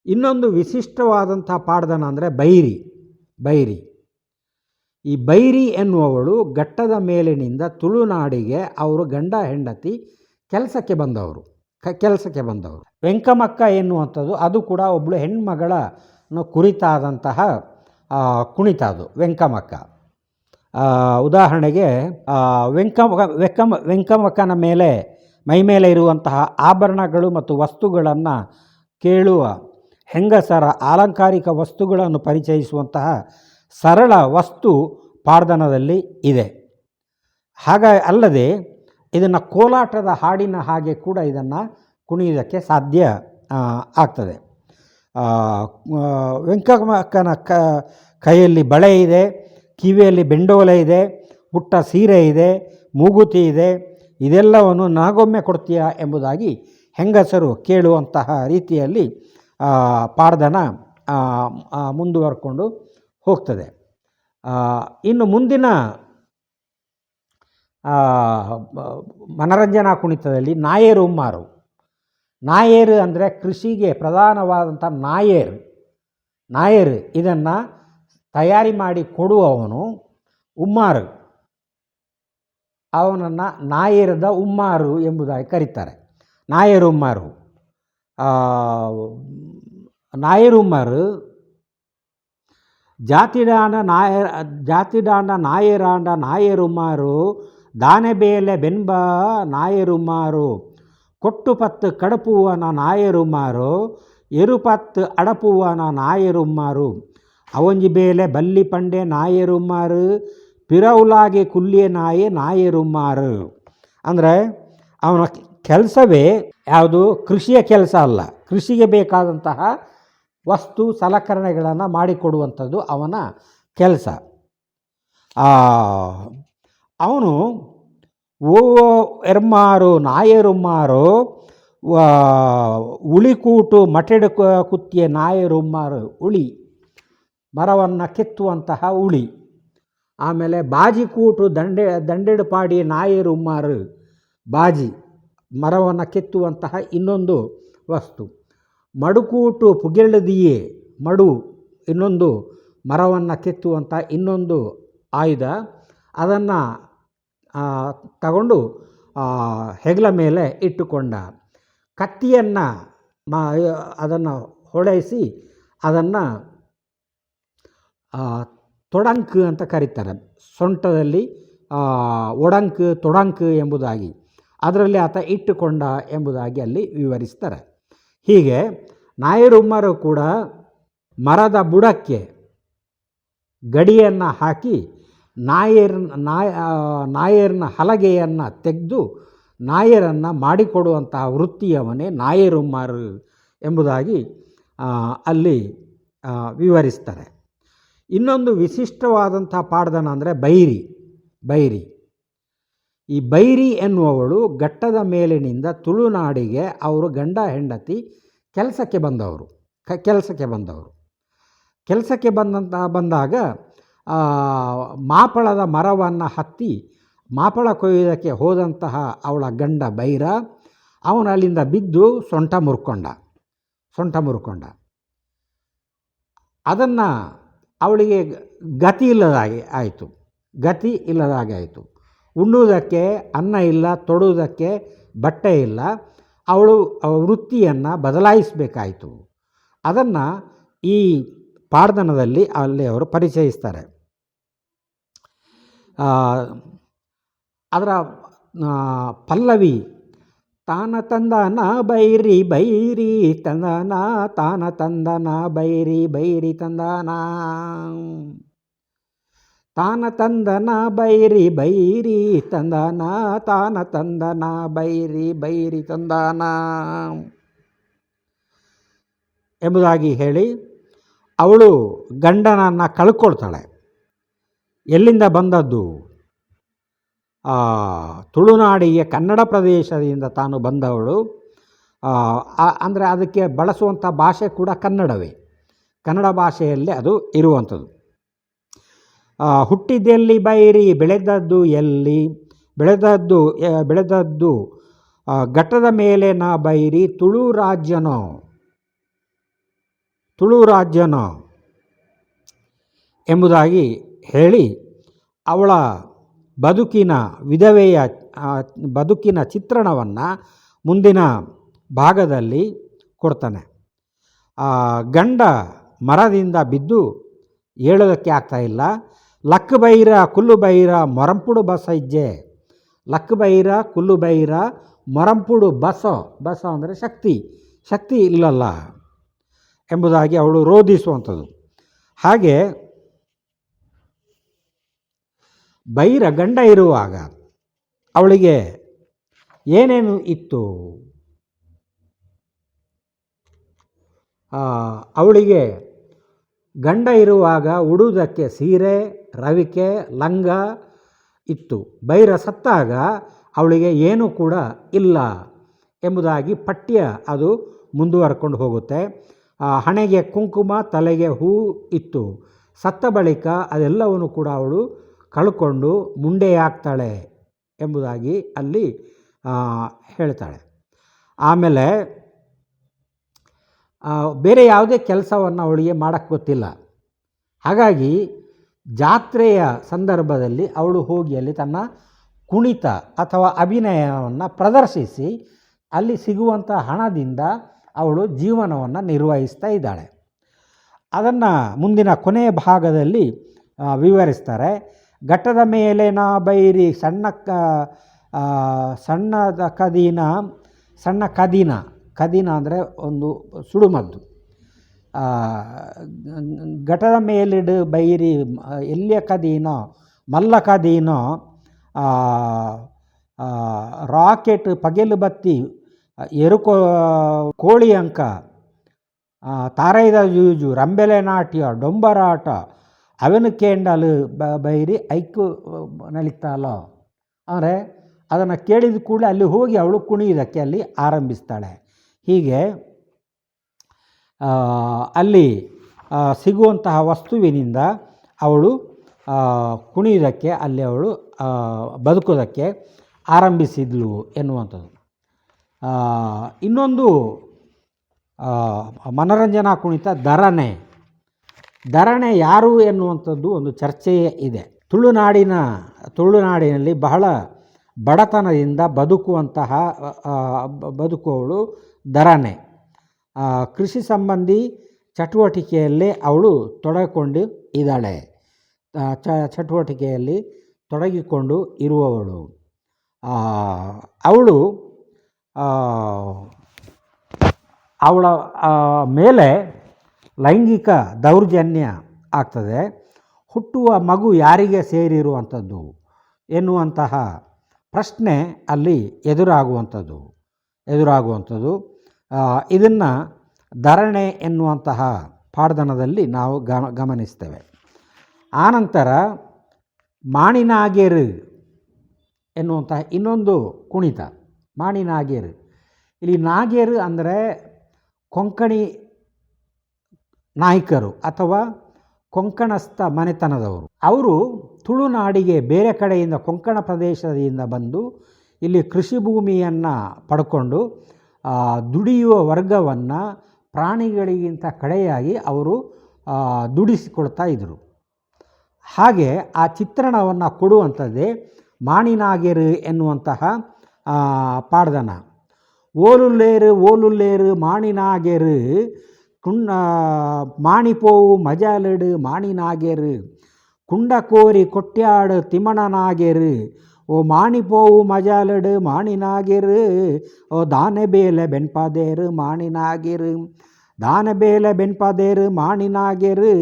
ಇನ್ನೊಂದು ವಿಶಿಷ್ಟವಾದಂಥ ಪಾಡ್ದನ ಅಂದರೆ ಬೈರಿ. ಬೈರಿ ಈ ಬೈರಿ ಎನ್ನುವವಳು ಘಟ್ಟದ ಮೇಲಿನಿಂದ ತುಳುನಾಡಿಗೆ ಅವರು ಗಂಡ ಹೆಂಡತಿ ಕೆಲಸಕ್ಕೆ ಬಂದವರು. ವೆಂಕಮಕ್ಕ ಎನ್ನುವಂಥದ್ದು ಅದು ಕೂಡ ಒಬ್ಬಳು ಹೆಣ್ಮಗಳ ಕುರಿತಾದಂತಹ ಕುಣಿತ ಅದು ವೆಂಕಮಕ್ಕ. ಉದಾಹರಣೆಗೆ ವೆಂಕಮಕ್ಕನ ಮೇಲೆ ಮೈಮೇಲೆ ಇರುವಂತಹ ಆಭರಣಗಳು ಮತ್ತು ವಸ್ತುಗಳನ್ನು ಕೇಳುವ ಹೆಂಗಸರ ಆಲಂಕಾರಿಕ ವಸ್ತುಗಳನ್ನು ಪರಿಚಯಿಸುವಂತಹ ಸರಳ ವಸ್ತು ಪಾಡ್ದನದಲ್ಲಿ ಇದೆ. ಅಲ್ಲದೆ ಇದನ್ನು ಕೋಲಾಟದ ಹಾಡಿನ ಹಾಗೆ ಕೂಡ ಇದನ್ನು ಕುಣಿಯುವುದಕ್ಕೆ ಸಾಧ್ಯ ಆಗ್ತದೆ. ವೆಂಕಮಕ್ಕನ ಕೈಯಲ್ಲಿ ಬಳೆ ಇದೆ, ಕಿವಿಯಲ್ಲಿ ಬೆಂಡೋಲೆ ಇದೆ, ಪುಟ್ಟ ಸೀರೆ ಇದೆ, ಮೂಗುತಿ ಇದೆ. ಇದೆಲ್ಲವನ್ನು ನನಗೊಮ್ಮೆ ಕೊಡ್ತೀಯಾ ಎಂಬುದಾಗಿ ಹೆಂಗಸರು ಕೇಳುವಂತಹ ರೀತಿಯಲ್ಲಿ ಪಾಡ್ದನ ಮುಂದುವರ್ಕೊಂಡು ಹೋಗ್ತದೆ. ಇನ್ನು ಮುಂದಿನ ಮನರಂಜನಾ ಕುಣಿತದಲ್ಲಿ ನಾಯೇರು ಉಮ್ಮಾರು. ನಾಯೇರು ಅಂದರೆ ಕೃಷಿಗೆ ಪ್ರಧಾನವಾದಂಥ ನಾಯೇರು ಇದನ್ನು ತಯಾರಿ ಮಾಡಿ ಕೊಡುವವನು ಉಮ್ಮಾರು. ಅವನನ್ನು ನಾಯೇರದ ಉಮ್ಮಾರು ಎಂಬುದಾಗಿ ಕರೀತಾರೆ. ನಾಯೇರು ಉಮ್ಮಾರು ಜಾತಿಡಾಂಡ ನಾಯೇರಾಂಡ ನಾಯೇರುಮ್ಮಾರು ದಾನೆಬೇಲೆ ಬೆನ್ಬ ನಾಯೇರುಮ್ಮಾರು ಕೊಟ್ಟು ಪತ್ತು ಕಡಪುವನ ನಾಯೇರುಮ್ಮಾರು ಎರುಪತ್ತು ಅಡಪುವನ ನಾಯೇರುಮ್ಮಾರು ಅವೊಂಜಿ ಬೇಲೆ ಬಲ್ಲಿ ಪಂಡೆ ನಾಯೇರುಮ್ಮಾರು ಪಿರವುಲಾಗೆ ಕುಲ್ಲಿಯ ನಾಯೇರುಮ್ಮಾರು. ಅಂದರೆ ಅವನ ಕೆಲಸವೇ ಯಾವುದು ಕೃಷಿಯ ಕೆಲಸ ಅಲ್ಲ, ಕೃಷಿಗೆ ಬೇಕಾದಂತಹ ವಸ್ತು ಸಲಕರಣೆಗಳನ್ನು ಮಾಡಿಕೊಡುವಂಥದ್ದು ಅವನ ಕೆಲಸ. ಅವನು ಓ ಎರ್ಮಾರು ನಾಯೇರುಮ್ಮಾರು ಉಳಿಕೂಟು ಮಟೆಡು ಕುತ್ತಿಯ ನಾಯೇರುಮ್ಮಾರು ಉಳಿ ಮರವನ್ನು ಕೆತ್ತುವಂತಹ ಉಳಿ. ಆಮೇಲೆ ಬಾಜಿಕೂಟು ದಂಡೆಡು ಪಾಡಿ ನಾಯೇರುಮ್ಮಾರು ಬಾಜಿ ಮರವನ್ನು ಕೆತ್ತುವಂತಹ ಇನ್ನೊಂದು ವಸ್ತು. ಮಡುಕೂಟು ಪುಗೆಳದಿಯೇ ಮಡು ಇನ್ನೊಂದು ಮರವನ್ನು ಕೆತ್ತುವಂಥ ಇನ್ನೊಂದು ಆಯುಧ. ಅದನ್ನು ತಗೊಂಡು ಹೆಗಲ ಮೇಲೆ ಇಟ್ಟುಕೊಂಡ. ಕತ್ತಿಯನ್ನು ಅದನ್ನು ಹೊಡೆಸಿ ಅದನ್ನು ತೊಡಂಕು ಅಂತ ಕರೀತಾರೆ. ಸೊಂಟದಲ್ಲಿ ಒಡಂಕು ತೊಡಂಕು ಎಂಬುದಾಗಿ ಅದರಲ್ಲಿ ಆತ ಇಟ್ಟುಕೊಂಡ ಎಂಬುದಾಗಿ ಅಲ್ಲಿ ವಿವರಿಸ್ತಾರೆ. ಹೀಗೆ ನಾಯೇರುಮ್ಮಾರು ಕೂಡ ಮರದ ಬುಡಕ್ಕೆ ಗಡಿಯನ್ನು ಹಾಕಿ ನಾಯೇರನ ಹಲಗೆಯನ್ನು ತೆಗೆದು ನಾಯೇರನ್ನು ಮಾಡಿಕೊಡುವಂತಹ ವೃತ್ತಿಯವನೇ ನಾಯೇರುಮ್ಮಾರು ಎಂಬುದಾಗಿ ಅಲ್ಲಿ ವಿವರಿಸ್ತಾರೆ. ಇನ್ನೊಂದು ವಿಶಿಷ್ಟವಾದಂಥ ಪಾಡ್ದನ ಅಂದರೆ ಬೈರಿ. ಈ ಬೈರಿ ಎನ್ನುವವಳು ಘಟ್ಟದ ಮೇಲಿನಿಂದ ತುಳುನಾಡಿಗೆ ಅವರು ಗಂಡ ಹೆಂಡತಿ ಕೆಲಸಕ್ಕೆ ಬಂದಾಗ ಮಾಪಳದ ಮರವನ್ನು ಹತ್ತಿ ಮಾಪಳ ಕೊಯ್ಯೋದಕ್ಕೆ ಹೋದಂತಹ ಅವಳ ಗಂಡ ಬೈರ ಅವನು ಅಲ್ಲಿಂದ ಬಿದ್ದು ಸೊಂಟ ಮುರ್ಕೊಂಡ. ಅದನ್ನು ಅವಳಿಗೆ ಗತಿ ಇಲ್ಲದಾಗೆ ಆಯಿತು. ಉಣ್ಣುವುದಕ್ಕೆ ಅನ್ನ ಇಲ್ಲ, ತೊಡುವುದಕ್ಕೆ ಬಟ್ಟೆ ಇಲ್ಲ. ಅವಳು ವೃತ್ತಿಯನ್ನು ಬದಲಾಯಿಸಬೇಕಾಯಿತು. ಅದನ್ನು ಈ ಪಾಡ್ದನದಲ್ಲಿ ಅಲ್ಲಿ ಅವರು ಪರಿಚಯಿಸ್ತಾರೆ. ಅದರ ಪಲ್ಲವಿ ತಾನ ತಂದನ ಬೈರಿ ತಂದನ ತಾನ ತಂದನ ಬೈರಿ ತಂದನ ತಾನ ತಂದನ ಬೈರಿ ತಂದನ ತಾನ ತಂದನ ಬೈರಿ ತಂದನ ಎಂಬುದಾಗಿ ಹೇಳಿ ಅವಳು ಗಂಡನನ್ನು ಕಳ್ಕೊಳ್ತಾಳೆ. ಎಲ್ಲಿಂದ ಬಂದದ್ದು? ತುಳುನಾಡಿಗೆ ಕನ್ನಡ ಪ್ರದೇಶದಿಂದ ತಾನು ಬಂದವಳು. ಅಂದರೆ ಅದಕ್ಕೆ ಬಳಸುವಂಥ ಭಾಷೆ ಕೂಡ ಕನ್ನಡವೇ, ಕನ್ನಡ ಭಾಷೆಯಲ್ಲೇ ಅದು ಇರುವಂಥದ್ದು. ಹುಟ್ಟಿದ್ದೆಲ್ಲಿ ಬೈರಿ ಬೆಳೆದದ್ದು ಎಲ್ಲಿ ಬೆಳೆದದ್ದು ಘಟ್ಟದ ಮೇಲೆ ನಾ ಬೈರಿ ತುಳು ರಾಜ್ಯನೋ ತುಳು ರಾಜ್ಯನೋ ಎಂಬುದಾಗಿ ಹೇಳಿ ಅವಳ ಬದುಕಿನ ವಿಧವೆಯ ಬದುಕಿನ ಚಿತ್ರಣವನ್ನು ಮುಂದಿನ ಭಾಗದಲ್ಲಿ ಕೊಡ್ತಾನೆ. ಗಂಡ ಮರದಿಂದ ಬಿದ್ದು ಹೇಳೋದಕ್ಕೆ ಆಗ್ತಾಯಿಲ್ಲ. ಲಕ್ ಬೈರ ಕುಲ್ಲು ಬೈರ ಮೊರಂಪುಡು ಬಸ ಇಜ್ಜೆ, ಲಕ್ ಬೈರ ಕುಲ್ಲು ಬೈರ ಮೊರಂಪುಡು ಬಸೋ, ಬಸ ಅಂದರೆ ಶಕ್ತಿ, ಶಕ್ತಿ ಇಲ್ಲಲ್ಲ ಎಂಬುದಾಗಿ ಅವಳು ರೋಧಿಸುವಂಥದ್ದು. ಹಾಗೆ ಬೈರ ಗಂಡ ಇರುವಾಗ ಅವಳಿಗೆ ಏನೇನು ಇತ್ತು? ಅವಳಿಗೆ ಗಂಡ ಇರುವಾಗ ಉಡುವುದಕ್ಕೆ ಸೀರೆ, ರವಿಕೆ, ಲಂಗ ಇತ್ತು. ಬೈರ ಸತ್ತಾಗ ಅವಳಿಗೆ ಏನೂ ಕೂಡ ಇಲ್ಲ ಎಂಬುದಾಗಿ ಪಠ್ಯ ಅದು ಮುಂದುವರ್ಕೊಂಡು ಹೋಗುತ್ತೆ. ಹಣೆಗೆ ಕುಂಕುಮ, ತಲೆಗೆ ಹೂ ಇತ್ತು. ಸತ್ತ ಬಳಿಕ ಅದೆಲ್ಲವನ್ನು ಕೂಡ ಅವಳು ಕಳ್ಕೊಂಡು ಮುಂಡೆಯಾಗ್ತಾಳೆ ಎಂಬುದಾಗಿ ಅಲ್ಲಿ ಹೇಳ್ತಾಳೆ. ಆಮೇಲೆ ಬೇರೆ ಯಾವುದೇ ಕೆಲಸವನ್ನು ಅವಳಿಗೆ ಮಾಡೋಕ್ಕೆ ಗೊತ್ತಿಲ್ಲ. ಹಾಗಾಗಿ ಜಾತ್ರೆಯ ಸಂದರ್ಭದಲ್ಲಿ ಅವಳು ಹೋಗಿ ಅಲ್ಲಿ ತನ್ನ ಕುಣಿತ ಅಥವಾ ಅಭಿನಯವನ್ನು ಪ್ರದರ್ಶಿಸಿ ಅಲ್ಲಿ ಸಿಗುವಂಥ ಹಣದಿಂದ ಅವಳು ಜೀವನವನ್ನು ನಿರ್ವಹಿಸ್ತಾ ಇದ್ದಾಳೆ. ಅದನ್ನು ಮುಂದಿನ ಕೊನೆಯ ಭಾಗದಲ್ಲಿ ವಿವರಿಸ್ತಾರೆ. ಘಟ್ಟದ ಮೇಲೆ ನಾ ಬೈರಿ ಸಣ್ಣ ಕದೀನ ಅಂದರೆ ಒಂದು ಸುಡುಮದ್ದು. ಘಟದ ಮೇಲಿಡು ಬೈರಿ ಎಲ್ಲಿಯ ಕದೀನೋ ಮಲ್ಲ ಕದೀನೋ ರಾಕೆಟ್ ಪಗೆಲು ಬತ್ತಿ ಎರುಕೋ ಕೋಳಿ ಅಂಕ ತಾರೈದ ಜೂಜು ರಂಬೆಲೆ ನಾಟ್ಯ ಡೊಂಬರಾಟ ಅವನು ಕೇಂಡಲು ಬೈರಿ ಐಕು ನಲಿತಾಲೋ ಅಂದರೆ ಅದನ್ನು ಕೇಳಿದ ಕೂಡಲೇ ಅಲ್ಲಿ ಹೋಗಿ ಅವಳು ಕುಣಿಯೋದಕ್ಕೆ ಅಲ್ಲಿ ಆರಂಭಿಸ್ತಾಳೆ. ಹೀಗೆ ಅಲ್ಲಿ ಸಿಗುವಂತಹ ವಸ್ತುವಿನಿಂದ ಅವಳು ಕುಣಿಯೋದಕ್ಕೆ ಅಲ್ಲಿ ಅವಳು ಬದುಕೋದಕ್ಕೆ ಆರಂಭಿಸಿದ್ಲು ಎನ್ನುವಂಥದ್ದು. ಇನ್ನೊಂದು ಮನರಂಜನಾ ಕುಣಿತ ಧರಣೆ ಯಾರು ಎನ್ನುವಂಥದ್ದು ಒಂದು ಚರ್ಚೆಯೇ ಇದೆ. ತುಳುನಾಡಿನಲ್ಲಿ ಬಹಳ ಬಡತನದಿಂದ ಬದುಕುವವಳು ಧರಣೆ. ಕೃಷಿ ಸಂಬಂಧಿ ಚಟುವಟಿಕೆಯಲ್ಲೇ ಅವಳು ತೊಡಗಿಕೊಂಡು ಇದ್ದಾಳೆ. ಚಟುವಟಿಕೆಯಲ್ಲಿ ತೊಡಗಿಕೊಂಡು ಇರುವವಳು. ಅವಳ ಮೇಲೆ ಲೈಂಗಿಕ ದೌರ್ಜನ್ಯ ಆಗ್ತದೆ. ಹುಟ್ಟುವ ಮಗು ಯಾರಿಗೆ ಸೇರಿರುವಂಥದ್ದು ಎನ್ನುವಂತಹ ಪ್ರಶ್ನೆ ಅಲ್ಲಿ ಎದುರಾಗುವಂಥದ್ದು. ಇದನ್ನು ಧರಣೆ ಎನ್ನುವಂತಹ ಪಾಡ್ದನದಲ್ಲಿ ನಾವು ಗಮನಿಸ್ತೇವೆ. ಆನಂತರ ಮಾಣಿನಾಗೇರು ಎನ್ನುವಂತಹ ಇನ್ನೊಂದು ಕುಣಿತ ಮಾಣಿನಾಗೇರು. ಇಲ್ಲಿ ನಾಗೇರು ಅಂದರೆ ಕೊಂಕಣಿ ನಾಯಕರು ಅಥವಾ ಕೊಂಕಣಸ್ಥ ಮನೆತನದವರು. ಅವರು ತುಳುನಾಡಿಗೆ ಬೇರೆ ಕಡೆಯಿಂದ ಕೊಂಕಣ ಪ್ರದೇಶದಿಂದ ಬಂದು ಇಲ್ಲಿ ಕೃಷಿ ಭೂಮಿಯನ್ನು ಪಡ್ಕೊಂಡು ದುಡಿಯುವ ವರ್ಗವನ್ನು ಪ್ರಾಣಿಗಳಿಗಿಂತ ಕಡೆಯಾಗಿ ಅವರು ದುಡಿಸಿಕೊಳ್ತಾ ಇದ್ದರು. ಹಾಗೆ ಆ ಚಿತ್ರಣವನ್ನು ಕೊಡುವಂಥದ್ದೇ ಮಾಣಿನಾಗೇರು ಎನ್ನುವಂತಹ ಪಾಡ್ದನ. ಓಲುಲ್ಲೇರು ಮಾಣಿನಾಗೇರು ಮಾಣಿಪೋವು ಮಜಾಲಡು ಮಾಣಿನಾಗೇರು ಕುಂಡ ಕೋರಿ ಕೊಟ್ಯಾಡು ತಿಮ್ಮಣನಾಗೇರು ಓ ಮಾಣಿಪೋವು ಮಜಾಲಡು ಮಾಣಿನಾಗೇರು ಓ ದಾನೆಬೇಲೆ ಬೆನ್ಪಾದೇರು ಮಾಣಿನಾಗೇರು ದಾನೆಬೇಲೆ ಬೆನ್ಪಾದೇರು ಮಾಣಿನಾಗೇರು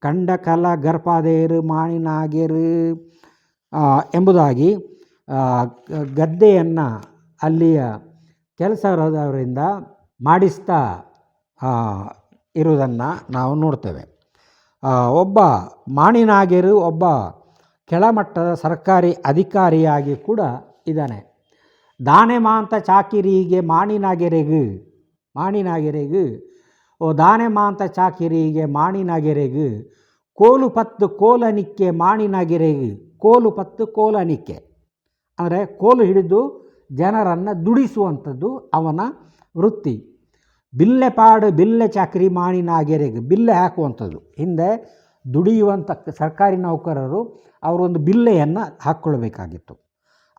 ಕಂಡ ಕಲ ಗರ್ಪಾದೇರು ಮಾಣಿನಾಗೇರು ಎಂಬುದಾಗಿ ಗದ್ದೆಯನ್ನು ಅಲ್ಲಿಯ ಕೆಲಸದವರಿಂದ ಮಾಡಿಸ್ತಾ ಇರುವುದನ್ನು ನಾವು ನೋಡ್ತೇವೆ. ಒಬ್ಬ ಮಾಣಿನಾಗೇರು ಒಬ್ಬ ಕೆಳಮಟ್ಟದ ಸರ್ಕಾರಿ ಅಧಿಕಾರಿಯಾಗಿ ಕೂಡ ಇದ್ದಾನೆ. ದಾನೆ ಮಾಂತ ಚಾಕಿರಿಗೆ ಮಾಣಿನಾಗೆರೆಗು ಓ ದಾನೆ ಮಾಂತ ಚಾಕಿರಿಗೆ ಮಾಣಿನಾಗೆರೆಗು ಕೋಲು ಪತ್ತು ಕೋಲನಿಕ್ಕೆ ಮಾಣಿನಾಗೆರೆಗು ಕೋಲು ಪತ್ತು ಕೋಲನಿಕ್ಕೆ ಅಂದರೆ ಕೋಲು ಹಿಡಿದು ಜನರನ್ನು ದುಡಿಸುವಂಥದ್ದು ಅವನ ವೃತ್ತಿ. ಬಿಲ್ಲೆಪಾಡು ಬಿಲ್ಲೆ ಚಾಕರಿ ಮಾಣಿನಾಗೆರೆಗೆ ಬಿಲ್ಲೆ ಹಾಕುವಂಥದ್ದು. ಹಿಂದೆ ದುಡಿಯುವಂಥ ಸರ್ಕಾರಿ ನೌಕರರು ಅವರೊಂದು ಬಿಲ್ಲೆಯನ್ನು ಹಾಕ್ಕೊಳ್ಬೇಕಾಗಿತ್ತು.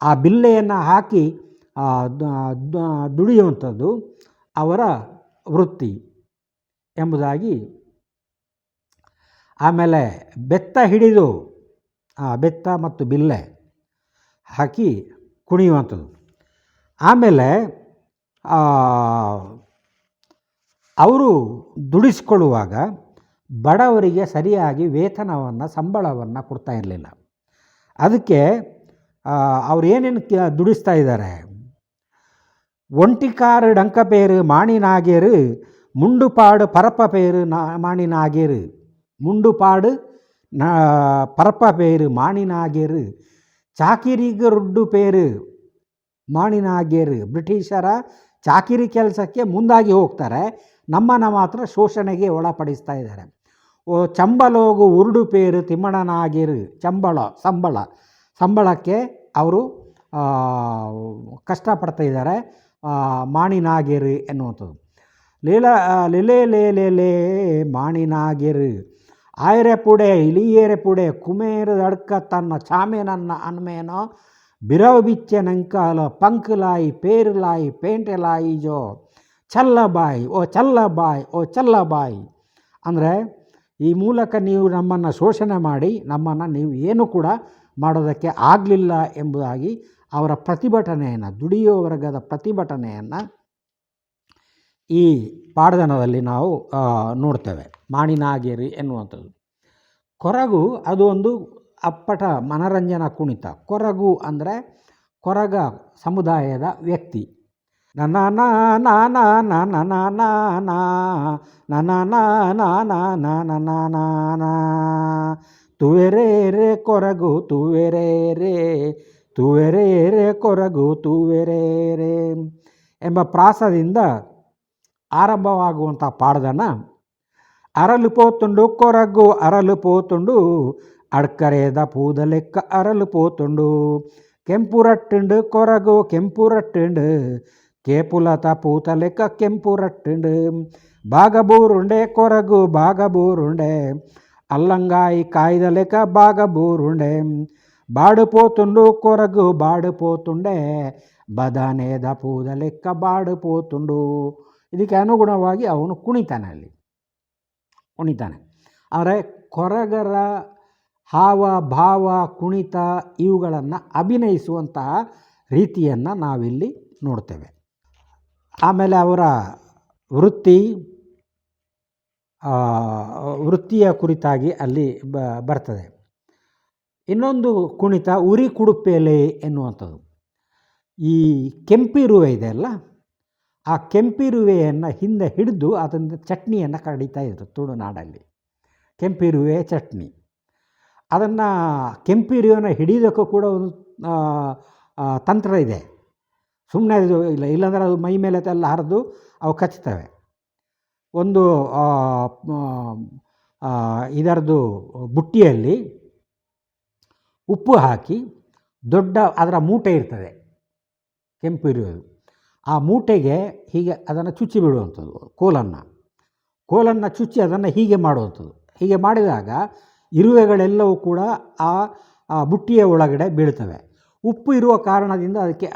ಆ ಬಿಲ್ಲೆಯನ್ನು ಹಾಕಿ ದುಡಿಯುವಂಥದ್ದು ಅವರ ವೃತ್ತಿ ಎಂಬುದಾಗಿ. ಆಮೇಲೆ ಬೆತ್ತ ಹಿಡಿದು ಬೆತ್ತ ಮತ್ತು ಬಿಲ್ಲೆ ಹಾಕಿ ಕುಣಿಯುವಂಥದ್ದು. ಆಮೇಲೆ ಅವರು ದುಡಿಸ್ಕೊಳ್ಳುವಾಗ ಬಡವರಿಗೆ ಸರಿಯಾಗಿ ವೇತನವನ್ನು ಸಂಬಳವನ್ನು ಕೊಡ್ತಾ ಇರಲಿಲ್ಲ. ಅದಕ್ಕೆ ಅವ್ರು ಏನೇನು ದುಡಿಸ್ತಾ ಇದ್ದಾರೆ, ஒண்டிக்காரு டங்க பேரு மாணிநாகேரு முண்டுபாடு பரப்ப பேரு மாணிநாகேரு ಮುಂಡುಪಾಡು ಪರಪ ಪೇರು ಮಾಣಿನಾಗೇರು ಚಾಕಿರಿಗೆ ರುಡ್ಡು ಪೇರು ಮಾಣಿನಾಗೇರು. ಬ್ರಿಟಿಷರ ಚಾಕಿರಿ ಕೆಲಸಕ್ಕೆ ಮುಂದಾಗಿ ಹೋಗ್ತಾರೆ, ನಮ್ಮನ್ನು ಮಾತ್ರ ಶೋಷಣೆಗೆ ಒಳಪಡಿಸ್ತಾ ಇದ್ದಾರೆ. ಚಂಬಲೋಗು ಉರುಡು ಪೇರು ತಿಮ್ಮಣ್ಣನಾಗೇರು. ಸಂಬಳಕ್ಕೆ ಅವರು ಕಷ್ಟಪಡ್ತಾ ಇದ್ದಾರೆ, ಮಾಣಿನಾಗೇರು ಎನ್ನುವಂಥದ್ದು. ಲಿಲೆ ಲೇಲೆ ಮಾಣಿನಾಗೇರು ಆಯರೆ ಪುಡೆ ಇಲಿಯೇರೆ ಪುಡೆ ಕುಮೇರು ಅಡ್ಕ ತನ್ನ ಚಾಮೇನನ್ನ ಅನ್ಮೇನೋ ಬಿರವ್ ಬಿಚ್ಚೆ ನಂಕಾಲ ಪಂಕ್ಲಾಯಿ ಪೇರುಲಾಯಿ ಪೇಂಟೆಲಾಯಿ ಜೋ ಚಲ್ಲಬಾಯಿ ಓ ಚಲ್ಲಬಾಯಿ. ಅಂದರೆ ಈ ಮೂಲಕ ನೀವು ನಮ್ಮನ್ನು ಶೋಷಣೆ ಮಾಡಿ ನಮ್ಮನ್ನು ನೀವು ಏನು ಕೂಡ ಮಾಡೋದಕ್ಕೆ ಆಗಲಿಲ್ಲ ಎಂಬುದಾಗಿ ಅವರ ಪ್ರತಿಭಟನೆಯನ್ನು, ದುಡಿಯೋ ವರ್ಗದ ಪ್ರತಿಭಟನೆಯನ್ನು ಈ ಪಾಡ್ದನದಲ್ಲಿ ನಾವು ನೋಡ್ತೇವೆ. ಮಾಣಿನಾಗೇರಿ ಎನ್ನುವಂಥದ್ದು. ಕೊರಗು ಅದು ಒಂದು ಅಪ್ಪಟ ಮನರಂಜನಾ ಕುಣಿತ. ಕೊರಗು ಅಂದರೆ ಕೊರಗ ಸಮುದಾಯದ ವ್ಯಕ್ತಿ. ತುವೆರೇ ರೇ ಕೊರಗು ತುವೆರೇ ರೇ ಕೊರಗು ತುವೆರೇ ರೇ ಎಂಬ ಪ್ರಾಸದಿಂದ ಆರಂಭವಾಗುವಂಥ ಪಾಡ್ದನ. ಅರಲು ಪೋತುಂಡು ಕೊರಗು ಅರಲು ಪೋತುಂಡು ಅಡ್ಕರೇದ ಪೂದಲೆಕ್ಕ ಅರಲು ಪೋತುಂಡು ಕೆಂಪು ರಟ್ಟುಂಡು ಕೊರಗು ಕೆಂಪು ರಟ್ಟುಂಡು ಕೇಪುಲತ ಪೂತಲೆಕ್ಕ ಕೆಂಪು ರಟ್ಟುಂಡು ಬಾಗಬೂರುಂಡೆ ಕೊರಗು ಬಾಗಬೂರುಂಡೆ ಅಲ್ಲಂಗಾಯಿ ಕಾಯ್ದ ಲೆಕ್ಕ ಬಾಗಬೂರುಂಡೆ ಬಾಡುಪೋತುಂಡು ಕೊರಗು ಬಾಡುಪೋತುಂಡೆ ಬದಾನೇದ ಪೂದ ಲೆಕ್ಕ ಬಾಡುಪೋತುಂಡು. ಇದಕ್ಕೆ ಅನುಗುಣವಾಗಿ ಅವನು ಕುಣಿತಾನೆ. ಆದರೆ ಕೊರಗರ ಹಾವ ಭಾವ ಕುಣಿತ ಇವುಗಳನ್ನು ಅಭಿನಯಿಸುವಂತಹ ರೀತಿಯನ್ನು ನಾವಿಲ್ಲಿ ನೋಡ್ತೇವೆ. ಆಮೇಲೆ ಅವರ ವೃತ್ತಿಯ ಕುರಿತಾಗಿ ಅಲ್ಲಿ ಬರ್ತದೆ. ಇನ್ನೊಂದು ಕುಣಿತ ಉರಿ ಕುಡುಪೇಲೆ ಎನ್ನುವಂಥದ್ದು. ಈ ಕೆಂಪಿರುವೆ ಇದೆಯಲ್ಲ, ಆ ಕೆಂಪಿರುವೆಯನ್ನು ಹಿಂದೆ ಹಿಡಿದು ಅದನ್ನು ಚಟ್ನಿಯನ್ನು ಕಡಿತಾ ಇದ್ರು ತುಳುನಾಡಲ್ಲಿ. ಕೆಂಪಿರುವೆ ಚಟ್ನಿ. ಅದನ್ನು ಕೆಂಪಿರುವೆಯನ್ನು ಹಿಡಿಯೋದಕ್ಕೂ ಕೂಡ ಒಂದು ತಂತ್ರ ಇದೆ. ಸುಮ್ಮನೆ ಅದು ಇಲ್ಲಾಂದರೆ ಅದು ಮೈ ಮೇಲೆ ಎಲ್ಲ ಹರಿದು ಅವು ಕಚ್ತವೆ. ಒಂದು ಇದರದ್ದು ಬುಟ್ಟಿಯಲ್ಲಿ ಉಪ್ಪು ಹಾಕಿ ದೊಡ್ಡ ಅದರ ಮೂಟೆ ಇರ್ತದೆ ಕೆಂಪಿರುವೆದು. ಆ ಮೂಟೆಗೆ ಹೀಗೆ ಅದನ್ನು ಚುಚ್ಚಿ ಬಿಡುವಂಥದ್ದು, ಕೋಲನ್ನು ಚುಚ್ಚಿ ಅದನ್ನು ಹೀಗೆ ಮಾಡುವಂಥದ್ದು. ಹೀಗೆ ಮಾಡಿದಾಗ ಇರುವೆಗಳೆಲ್ಲವೂ ಕೂಡ ಆ ಬುಟ್ಟಿಯ ಒಳಗಡೆ ಬೀಳ್ತವೆ. ಉಪ್ಪು ಇರುವ ಕಾರಣದಿಂದ ಅದಕ್ಕೆ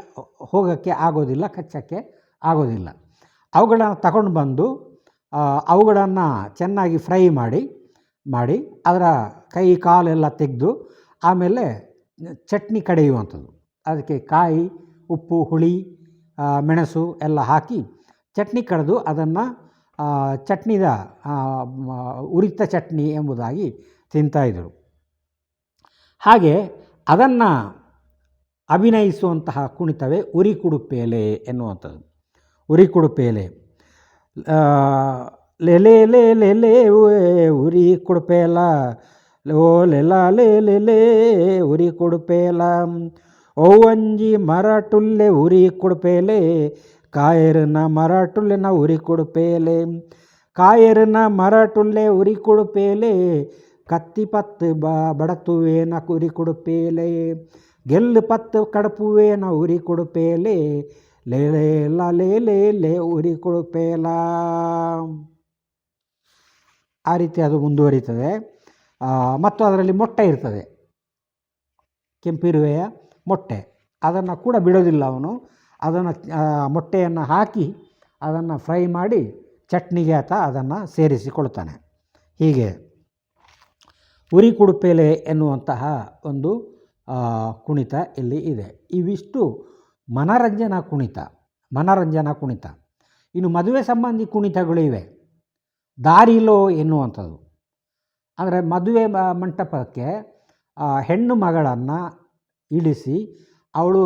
ಹೋಗೋಕ್ಕೆ ಆಗೋದಿಲ್ಲ, ಕಚ್ಚಕ್ಕೆ ಆಗೋದಿಲ್ಲ. ಅವುಗಳನ್ನು ತಗೊಂಡು ಬಂದು ಅವುಗಳನ್ನು ಚೆನ್ನಾಗಿ ಫ್ರೈ ಮಾಡಿ ಅದರ ಕೈ ಕಾಲೆಲ್ಲ ತೆಗೆದು ಆಮೇಲೆ ಚಟ್ನಿ ಕಡೆಯುವಂಥದ್ದು. ಅದಕ್ಕೆ ಕಾಯಿ, ಉಪ್ಪು, ಹುಳಿ, ಮೆಣಸು ಎಲ್ಲ ಹಾಕಿ ಚಟ್ನಿ ಕಡೆದು ಅದನ್ನು ಚಟ್ನಿದ ಉರಿತ ಚಟ್ನಿ ಎಂಬುದಾಗಿ ತಿಂತಾಯಿದ್ರು. ಹಾಗೆ ಅದನ್ನು ಅಭಿನಯಿಸುವಂತಹ ಕುಣಿತವೇ ಉರಿ ಕುಡುಪೇಲೆ ಎನ್ನುವಂಥದ್ದು. ಉರಿ ಕುಡುಪೇಲೆ ಲೆಲೆ ಲೇ ಲೇ ಲೇ ಉರಿ ಕುಡುಪೇಲ ಓ ಲೆಲ ಲೇ ಲೇ ಲೇ ಉರಿ ಕುಡುಪೇಲ ಓವಂಜಿ ಮರಾಟುಲ್ಲೆ ಉರಿ ಕುಡುಪೇಲೆ ಕಾಯರ್ನ ಮರಾಟುಲ್ಲೆನ ಉರಿ ಕುಡುಪೇಲೆ ಕಾಯರ್ನ ಮರಾಟುಲ್ಲೆ ಉರಿ ಕುಡುಪೇಲೆ ಕತ್ತಿ ಪತ್ತು ಬಡತುವೇನ ಉರಿ ಕುಡುಪೇಲೆ ಗೆಲ್ಲು ಪತ್ತು ಕಡಪುವೇನ ಉರಿ ಕುಡುಪೇಲೆ ಲೇ ಲೇ ಲ ಲೇ ಲೇ ಲೇ ಉರಿ ಕುಡುಪೇಲ. ಆ ರೀತಿ ಅದು ಮುಂದುವರಿತದೆ. ಮತ್ತು ಅದರಲ್ಲಿ ಮೊಟ್ಟೆ ಇರ್ತದೆ, ಕೆಂಪಿರುವೆಯ ಮೊಟ್ಟೆ. ಅದನ್ನು ಕೂಡ ಬಿಡೋದಿಲ್ಲ ಅವನು. ಅದನ್ನು ಮೊಟ್ಟೆಯನ್ನು ಹಾಕಿ ಅದನ್ನು ಫ್ರೈ ಮಾಡಿ ಚಟ್ನಿಗೆ ಆತ ಅದನ್ನು ಸೇರಿಸಿಕೊಳ್ತಾನೆ. ಹೀಗೆ ಉರಿ ಕುಡುಪೇಲೆ ಎನ್ನುವಂತಹ ಒಂದು ಕುಣಿತ ಇಲ್ಲಿ ಇದೆ. ಇವಿಷ್ಟು ಮನರಂಜನಾ ಕುಣಿತ. ಇನ್ನು ಮದುವೆ ಸಂಬಂಧಿ ಕುಣಿತಗಳಿವೆ. ದಾರಿಲೋ ಎನ್ನುವಂಥದ್ದು, ಅಂದರೆ ಮದುವೆ ಮಂಟಪಕ್ಕೆ ಹೆಣ್ಣು ಮಗಳನ್ನು ಇಳಿಸಿ ಅವಳು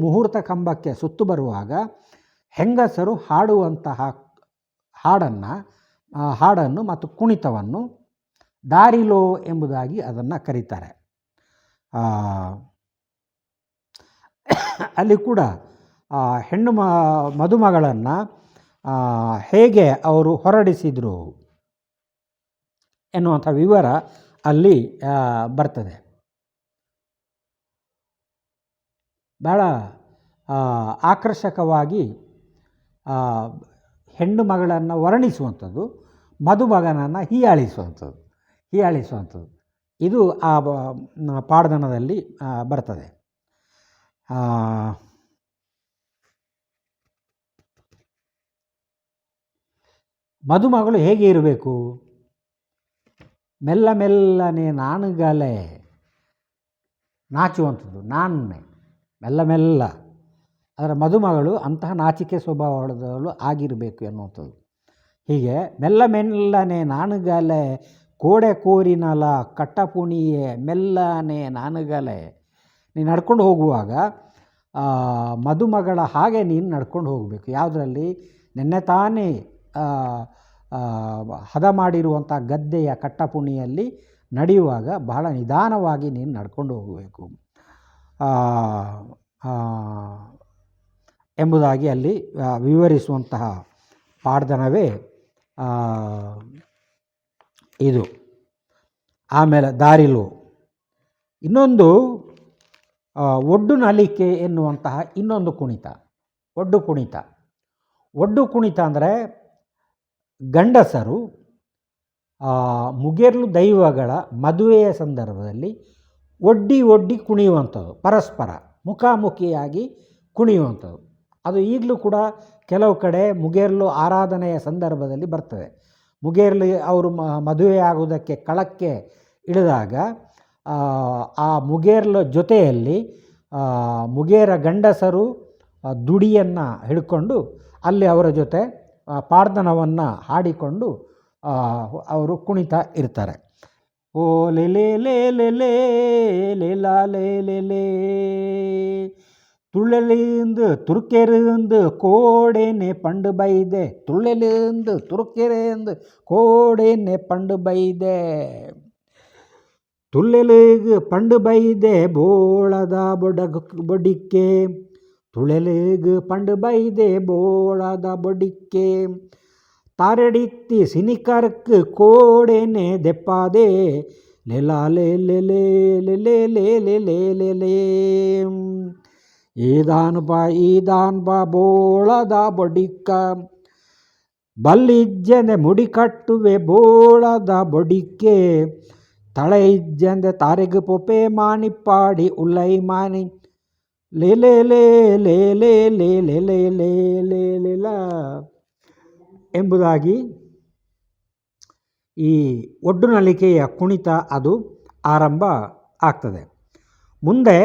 ಮುಹೂರ್ತ ಕಂಬಕ್ಕೆ ಸುತ್ತು ಬರುವಾಗ ಹೆಂಗಸರು ಹಾಡುವಂತಹ ಹಾಡನ್ನು ಮತ್ತು ಕುಣಿತವನ್ನು ದಾರಿಲೋ ಎಂಬುದಾಗಿ ಅದನ್ನು ಕರೀತಾರೆ. ಅಲ್ಲಿ ಕೂಡ ಹೆಣ್ಣು ಮದುಮಗಳನ್ನು ಹೇಗೆ ಅವರು ಹೊರಡಿಸಿದರು ಎನ್ನುವಂಥ ವಿವರ ಅಲ್ಲಿ ಬರ್ತದೆ. ಭಾಳ ಆಕರ್ಷಕವಾಗಿ ಹೆಣ್ಣು ಮಗಳನ್ನು ವರ್ಣಿಸುವಂಥದ್ದು, ಮದುಮಗನನ್ನು ಹೀಯಾಳಿಸುವಂಥದ್ದು ಇದು ಆ ಪಾಡ್ದನದಲ್ಲಿ ಬರ್ತದೆ. ಮದುಮಗಳು ಹೇಗೆ ಇರಬೇಕು? ಮೆಲ್ಲ ಮೆಲ್ಲನೆ ನಾನುಗಲೆ ನಾಚುವಂಥದ್ದು, ನಾನೇ ಮೆಲ್ಲ. ಅದರ ಮದುಮಗಳು ಅಂತಹ ನಾಚಿಕೆ ಸ್ವಭಾವದವಳು ಆಗಿರಬೇಕು ಎನ್ನುವಂಥದ್ದು. ಹೀಗೆ ಮೆಲ್ಲ ಮೆಲ್ಲನೆ ನಾನುಗಲೆ ಕೋಡೆ ಕೋರಿನಲ ಕಟ್ಟಪುಣಿಯೇ ಮೆಲ್ಲನೆ ನಾನುಗಲೆ. ನೀನು ನಡ್ಕೊಂಡು ಹೋಗುವಾಗ ಮದುಮಗಳ ಹಾಗೆ ನೀನು ನಡ್ಕೊಂಡು ಹೋಗಬೇಕು. ಯಾವುದರಲ್ಲಿ? ನೆನ್ನೆ ತಾನೇ ಹದ ಮಾಡಿರುವಂಥ ಗದ್ದೆಯ ಕಟ್ಟಪುಣಿಯಲ್ಲಿ ನಡೆಯುವಾಗ ಬಹಳ ನಿಧಾನವಾಗಿ ನೀನು ನಡ್ಕೊಂಡು ಹೋಗಬೇಕು ಎಂಬುದಾಗಿ ಅಲ್ಲಿ ವಿವರಿಸುವಂತಹ ಪಾಡ್ದನವೇ ಇದು. ಆಮೇಲೆ ದಾರಿಲು ಇನ್ನೊಂದು ಒಡ್ಡು ನಲಿಕೆ ಎನ್ನುವಂತಹ ಇನ್ನೊಂದು ಕುಣಿತ, ಒಡ್ಡು ಕುಣಿತ ಅಂದರೆ ಗಂಡಸರು ಮುಗೆರ್ಲು ದೈವಗಳ ಮದುವೆಯ ಸಂದರ್ಭದಲ್ಲಿ ಒಡ್ಡಿ ಕುಣಿಯುವಂಥದ್ದು, ಪರಸ್ಪರ ಮುಖಾಮುಖಿಯಾಗಿ ಕುಣಿಯುವಂಥದ್ದು. ಅದು ಈಗಲೂ ಕೂಡ ಕೆಲವು ಕಡೆ ಮುಗೇರ್ಲು ಆರಾಧನೆಯ ಸಂದರ್ಭದಲ್ಲಿ ಬರ್ತದೆ. ಮುಗೇರ್ಲು ಅವರು ಮದುವೆಯಾಗುವುದಕ್ಕೆ ಕಳಕ್ಕೆ ಇಳಿದಾಗ ಆ ಮುಗೇರ್ಲ ಜೊತೆಯಲ್ಲಿ ಮುಗೇರ ಗಂಡಸರು ದುಡಿಯನ್ನು ಹಿಡ್ಕೊಂಡು ಅಲ್ಲಿ ಅವರ ಜೊತೆ ಪಾಡ್ದನವನ್ನು ಹಾಡಿಕೊಂಡು ಅವರು ಕುಣಿತಾ ಇರ್ತಾರೆ. ಓ ಲೇ ಲೇ ಲೇ ಲೇ ಲೇ ಲೇ ಲಾ ಲೇ ಲೇ ಲೇ ತುಳ್ಳೆಲಿಂದು ತುರುಕೆರೆಂದು ಕೋಡೆನೆ ಪಂಡು ಬೈದೆ, ತುಳ್ಳೆಲಿಂದು ತುರುಕೆರೆಂದು ಕೋಡೆನೆ ಪಂಡು ಬೈದೆ, ತುಳ್ಳೆಲಿಗೆ ಪಂಡು ಬೈದೆ ಬೋಳದ ಬೊಡಿಕ್ಕೆ, ತುಳ್ಳೆಲಿಗೆ ಪಂಡು ಬೈದೆ ಬೋಳದ ಬೊಡಿಕ್ಕೆ, ತಾರೆಡಿತ್ತಿ ಸಿನಿಕರ್ಕ್ ಕೋಡೆನೆ ದೆಪ್ಪಾದೆ ಲೇಲಾ ಲೇ ಲೇ ಲೇ ಲೇ ಲೇ ಲೇ ಲೇ ಲೇ ಲೇ ಲೇ ಈದಾನ್ ಬಾ ಬೋಳದ ಬೊಡಿಕ್ಕ, ಬಲ್ಲಿಜ್ಜಂದೆ ಮುಡಿ ಕಟ್ಟುವೆ ಬೋಳದ ಬೊಡಿಕ್ಕೆ, ತಳೆ ಇಜ್ಜಂದೆ ತಾರೆಗೆ ಪೊಪೆ ಮಾಣಿಪ್ಪಾಡಿ ಉಲ್ಲೈ ಮಾನಿ ಲೇ ಲೇ ಲೇ ಲೇ ಲೇ ಲೇ ಲೇ ಲೇ ಲೇ ಲೇ ಲೇಲ ಎಂಬುದಾಗಿ ಈ ಒಡ್ಡು ನಲಿಕೆಯ ಕುಣಿತ ಅದು ಆರಂಭ ಆಗ್ತದೆ. ಮುಂದೆ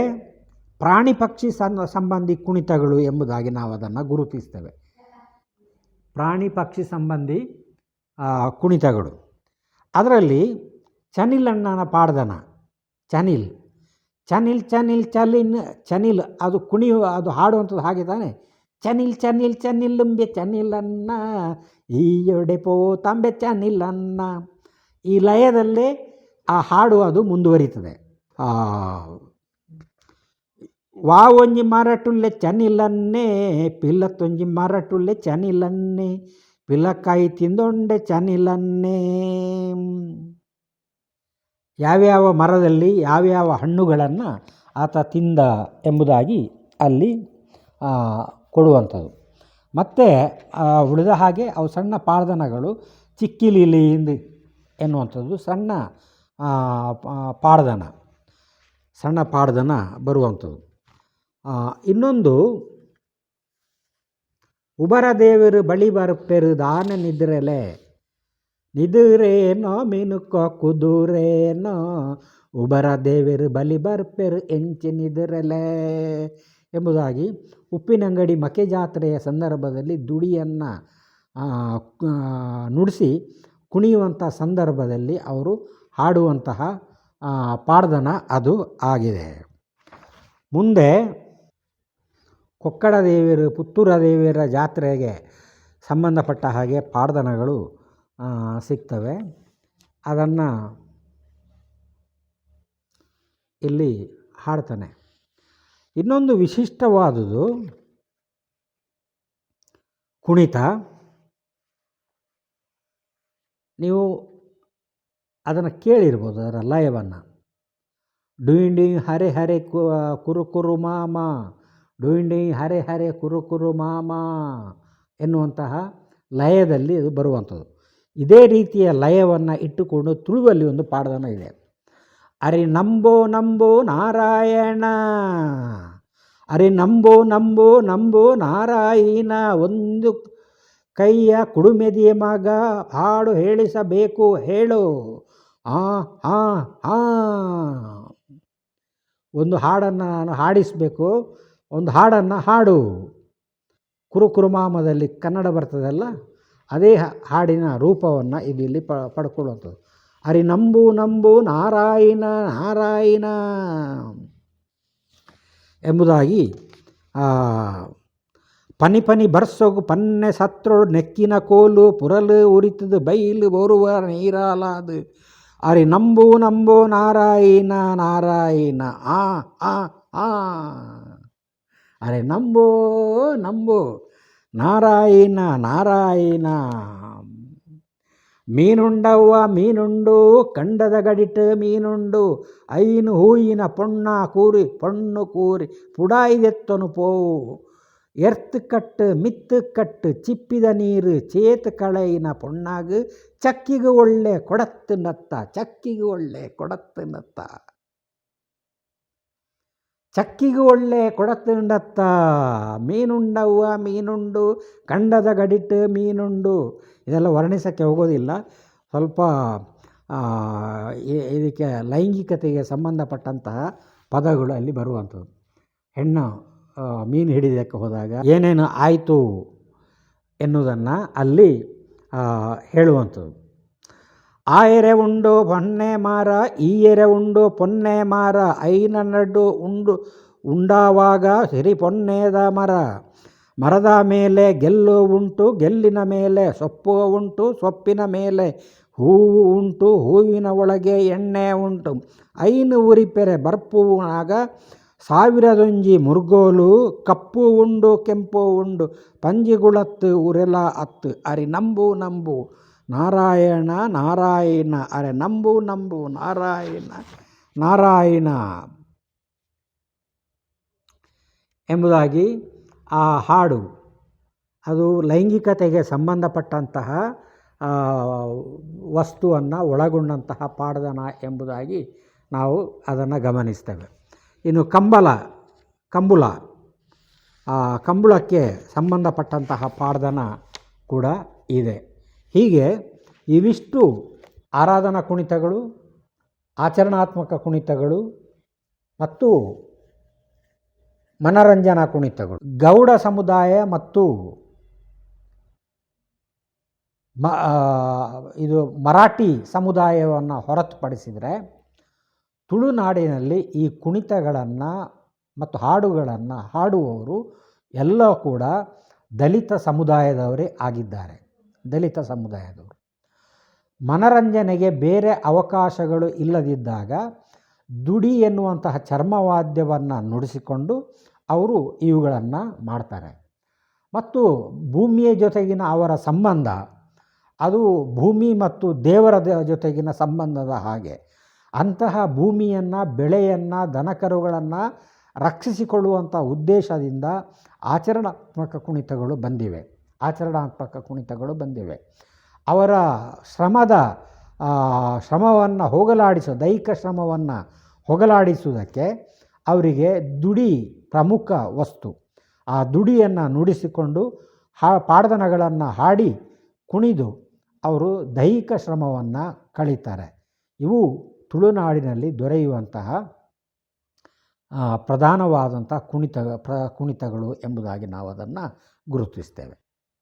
ಪ್ರಾಣಿ ಪಕ್ಷಿ ಸಂಬಂಧಿ ಕುಣಿತಗಳು ಎಂಬುದಾಗಿ ನಾವು ಅದನ್ನು ಗುರುತಿಸ್ತೇವೆ. ಪ್ರಾಣಿ ಪಕ್ಷಿ ಸಂಬಂಧಿ ಕುಣಿತಗಳು, ಅದರಲ್ಲಿ ಚನಿಲಣ್ಣನ ಪಾಡ್ದನ, ಚನಿಲ್ ಚನಿಲ್ ಚನಿಲ್ ಚಲಿನ್ ಚನಿಲ್ ಅದು ಅದು ಹಾಡುವಂಥದ್ದು ಹಾಗೆ ತಾನೆ. ಚನಿಲ್ ಚನಿಲ್ ಚನಿಲ್ಲುಂಬೆ ಚನಿಲನ್ನ ಈಯೊಡೆ ಪೋ ತಂಬೆ ಚನಿಲನ್ನ, ಈ ಲಯದಲ್ಲೇ ಆ ಹಾಡು ಅದು ಮುಂದುವರಿತದೆ. ವಾ ಒಂಜಿ ಮರಟುಳ್ಳೆ ಚನಿಲನ್ನೇ ಪಿಲ್ಲತ್ತೊಂಜಿ ಮರಟುಳ್ಳೆ ಚನಿಲನ್ನೇ ಪಿಲ್ಲಕಾಯಿ ತಿಂದೊಂಡೆ ಚನಿಲನ್ನೇ. ಯಾವ್ಯಾವ ಮರದಲ್ಲಿ ಯಾವ್ಯಾವ ಹಣ್ಣುಗಳನ್ನು ಆತ ತಿಂದ ಎಂಬುದಾಗಿ ಅಲ್ಲಿ ಕೊಡುವಂಥದ್ದು. ಮತ್ತು ಉಳಿದ ಹಾಗೆ ಅವು ಸಣ್ಣ ಪಾಡ್ದನಗಳು ಚಿಕ್ಕಿಲಿಲಿಯಿಂದ ಎನ್ನುವಂಥದ್ದು ಸಣ್ಣ ಪಾಡ್ದನ, ಸಣ್ಣ ಪಾಡ್ದನ ಬರುವಂಥದ್ದು. ಇನ್ನೊಂದು ಉಬರ ದೇವರು ಬಳಿ ಬರ್ಪೆರು ದಾನ ನಿದ್ರೆಲೆ ನಿದುರೇನೋ ಮೀನುಕೋ ಕುದುರೇನೋ ಉಬರ ದೇವರು ಬಲಿ ಬರ್ಪೆರು ಎಂಚಿ ನಿದುರೆಲೆ ಎಂಬುದಾಗಿ ಉಪ್ಪಿನಂಗಡಿ ಮಕೆ ಜಾತ್ರೆಯ ಸಂದರ್ಭದಲ್ಲಿ ದುಡಿಯನ್ನು ನುಡಿಸಿ ಕುಣಿಯುವಂಥ ಸಂದರ್ಭದಲ್ಲಿ ಅವರು ಹಾಡುವಂತಹ ಪಾಡ್ದನ ಅದು ಆಗಿದೆ. ಮುಂದೆ ಕೊಕ್ಕಡ ದೇವಿಯರು ಪುತ್ತೂರ ದೇವಿಯರ ಜಾತ್ರೆಗೆ ಸಂಬಂಧಪಟ್ಟ ಹಾಗೆ ಪಾಡ್ದನಗಳು ಸಿಗ್ತವೆ. ಅದನ್ನು ಇಲ್ಲಿ ಹಾಡ್ತಾನೆ. ಇನ್ನೊಂದು ವಿಶಿಷ್ಟವಾದುದು ಕುಣಿತ. ನೀವು ಅದನ್ನು ಕೇಳಿರ್ಬೋದು, ಅದರ ಲಯವನ್ನು. ಡೂಯಿಂಗ್ ಡೂಯಿಂಗ್ ಹರೆ ಹರೆ ಕುರು ಕುರು ಮಾಮ, ಡೂಯಿಂಗ್ ಡೂಯಿಂಗ್ ಹರೆ ಹರೆ ಕುರು ಕುರು ಮಾಮ ಎನ್ನುವಂತಹ ಲಯದಲ್ಲಿ ಅದು ಬರುವಂಥದ್ದು. ಇದೇ ರೀತಿಯ ಲಯವನ್ನು ಇಟ್ಟುಕೊಂಡು ತುಳುವಲ್ಲಿ ಒಂದು ಪಾಡ್ದನ ಇದೆ. ಅರೆ ನಂಬೋ ನಂಬೋ ನಾರಾಯಣ, ಅರೆ ನಂಬೋ ನಂಬೋ ನಂಬೋ ನಾರಾಯಣ, ಒಂದು ಕೈಯ ಕುಡುಮೆದಿಯ ಮಗ ಹಾಡು ಹೇಳಿಸಬೇಕು ಹೇಳು. ಒಂದು ಹಾಡನ್ನು ನಾನು ಹಾಡಿಸಬೇಕು, ಒಂದು ಹಾಡನ್ನು ಹಾಡು. ಕುರುಕುರುಮಾಮದಲ್ಲಿ ಕನ್ನಡ ಬರ್ತದಲ್ಲ, ಅದೇ ಹಾಡಿನ ರೂಪವನ್ನು ಇಲ್ಲಿ ಪಡ್ಕೊಳ್ಳುವಂಥದ್ದು. ಅರಿ ನಂಬು ನಂಬು ನಾರಾಯಣ ನಾರಾಯಣ ಎಂಬುದಾಗಿ ಪನಿ ಪನಿ ಬರ್ಸೋಗು ಪನ್ನೆ ಸತ್ರೋಡು ನೆಕ್ಕಿನ ಕೋಲು ಪುರಲು ಉರಿತದು ಬೈಲು ಬರುವ ನೀರಾಲಾದು. ಅರೆ ನಂಬು ನಂಬು ನಾರಾಯಣ ನಾರಾಯಣ ಅರೆ ನಂಬೋ ನಂಬು ನಾರಾಯಣ ನಾರಾಯಣ. ಮೀನುಂಡವ್ವ ಮೀನುಂಡು ಕಂಡದ ಗಡಿಟ್ಟು ಮೀನುಂಡು ಐನು ಹೂಯಿನ ಪೊಣ್ಣ ಕೂರಿ ಪೊಣ್ಣು ಕೂರಿ ಪುಡಾಯಿದೆತ್ತನು ಪೋವು. ಎರ್ತು ಕಟ್ಟು ಮಿತ್ತು ಕಟ್ಟು ಚಿಪ್ಪಿದ ನೀರು ಚೇತು ಕಳೆಯಿನ ಪೊಣ್ಣಾಗು ಚಕ್ಕಿಗೆ ಒಳ್ಳೆ ಕೊಡತ್ತು ನತ್ತ, ಚಕ್ಕಿಗೆ ಒಳ್ಳೆ ಕೊಡತ್ತು ನತ್ತ, ಚಕ್ಕಿಗೆ ಒಳ್ಳೆ ಕೊಡತ್ತು ನತ್ತ. ಮೀನುಂಡವ್ವ ಮೀನುಂಡು ಕಂಡದ ಗಡಿಟ್ಟು ಮೀನುಂಡು. ಇದೆಲ್ಲ ವರ್ಣಿಸೋಕ್ಕೆ ಹೋಗೋದಿಲ್ಲ. ಸ್ವಲ್ಪ ಇದಕ್ಕೆ ಲೈಂಗಿಕತೆಗೆ ಸಂಬಂಧಪಟ್ಟಂತಹ ಪದಗಳು ಅಲ್ಲಿ ಬರುವಂಥದ್ದು. ಹೆಣ್ಣು ಮೀನು ಹಿಡಿಯೋಕ್ಕೆ ಹೋದಾಗ ಏನೇನು ಆಯಿತು ಎನ್ನುವುದನ್ನು ಅಲ್ಲಿ ಹೇಳುವಂಥದ್ದು. ಆ ಎರೆ ಉಂಡು ಪೊನ್ನೆ ಮಾರ, ಈ ಎರೆ ಉಂಡು ಪೊನ್ನೆ ಮಾರ, ಐನ ನಡು ಉಂಡಾವಾಗ ಸಿರಿ ಪೊನ್ನೆದ ಮರ. ಮರದ ಮೇಲೆ ಗೆಲ್ಲು ಉಂಟು, ಗೆಲ್ಲಿನ ಮೇಲೆ ಸೊಪ್ಪು ಉಂಟು, ಸೊಪ್ಪಿನ ಮೇಲೆ ಹೂವು ಉಂಟು, ಹೂವಿನ ಒಳಗೆ ಎಣ್ಣೆ ಉಂಟು. ಐನು ಉರಿಪೆರೆ ಬರ್ಪುನಾಗ ಸಾವಿರದೊಂಜಿ ಮುರ್ಗೋಲು, ಕಪ್ಪು ಉಂಡು ಕೆಂಪು ಉಂಡು ಪಂಜಿಗುಳತ್ತು ಉರೆಲ ಅತ್ತು. ಅರೆ ನಂಬು ನಂಬು ನಾರಾಯಣ ನಾರಾಯಣ, ಅರೆ ನಂಬು ನಂಬು ನಾರಾಯಣ ನಾರಾಯಣ ಎಂಬುದಾಗಿ ಆ ಹಾಡು ಅದು ಲೈಂಗಿಕತೆಗೆ ಸಂಬಂಧಪಟ್ಟಂತಹ ವಸ್ತುವನ್ನು ಒಳಗೊಂಡಂತಹ ಪಾಡ್ದನ ಎಂಬುದಾಗಿ ನಾವು ಅದನ್ನು ಗಮನಿಸ್ತೇವೆ. ಇನ್ನು ಕಂಬುಲ ಕಂಬಳಕ್ಕೆ ಸಂಬಂಧಪಟ್ಟಂತಹ ಪಾಡ್ದನ ಕೂಡ ಇದೆ. ಹೀಗೆ ಇವಿಷ್ಟು ಆರಾಧನಾ ಕುಣಿತಗಳು, ಆಚರಣಾತ್ಮಕ ಕುಣಿತಗಳು ಮತ್ತು ಮನರಂಜನಾ ಕುಣಿತಗಳು. ಗೌಡ ಸಮುದಾಯ ಮತ್ತು ಇದು ಮರಾಠಿ ಸಮುದಾಯವನ್ನು ಹೊರತುಪಡಿಸಿದರೆ ತುಳುನಾಡಿನಲ್ಲಿ ಈ ಕುಣಿತಗಳನ್ನು ಮತ್ತು ಹಾಡುಗಳನ್ನು ಹಾಡುವವರು ಎಲ್ಲ ಕೂಡ ದಲಿತ ಸಮುದಾಯದವರೇ ಆಗಿದ್ದಾರೆ. ದಲಿತ ಸಮುದಾಯದವರು ಮನರಂಜನೆಗೆ ಬೇರೆ ಅವಕಾಶಗಳು ಇಲ್ಲದಿದ್ದಾಗ ದುಡಿ ಎನ್ನುವಂತಹ ಚರ್ಮವಾದ್ಯವನ್ನು ನುಡಿಸಿಕೊಂಡು ಅವರು ಇವುಗಳನ್ನು ಮಾಡ್ತಾರೆ. ಮತ್ತು ಭೂಮಿಯ ಜೊತೆಗಿನ ಅವರ ಸಂಬಂಧ ಅದು ಭೂಮಿ ಮತ್ತು ದೇವರ ಜೊತೆಗಿನ ಸಂಬಂಧದ ಹಾಗೆ. ಅಂತಹ ಭೂಮಿಯನ್ನು, ಬೆಳೆಯನ್ನು, ದನಕರುಗಳನ್ನು ರಕ್ಷಿಸಿಕೊಳ್ಳುವಂಥ ಉದ್ದೇಶದಿಂದ ಆಚರಣಾತ್ಮಕ ಕುಣಿತಗಳು ಬಂದಿವೆ. ಅವರ ಶ್ರಮವನ್ನು ದೈಹಿಕ ಶ್ರಮವನ್ನು ಹೋಗಲಾಡಿಸುವುದಕ್ಕೆ ಅವರಿಗೆ ದುಡಿ ಪ್ರಮುಖ ವಸ್ತು. ಆ ದುಡಿಯನ್ನು ನುಡಿಸಿಕೊಂಡು ಪಾಡ್ದನಗಳನ್ನು ಹಾಡಿ ಕುಣಿದು ಅವರು ದೈಹಿಕ ಶ್ರಮವನ್ನು ಕಳೀತಾರೆ. ಇವು ತುಳುನಾಡಿನಲ್ಲಿ ದೊರೆಯುವಂತಹ ಪ್ರಧಾನವಾದಂಥ ಕುಣಿತಗಳು ಎಂಬುದಾಗಿ ನಾವು ಅದನ್ನು ಗುರುತಿಸ್ತೇವೆ.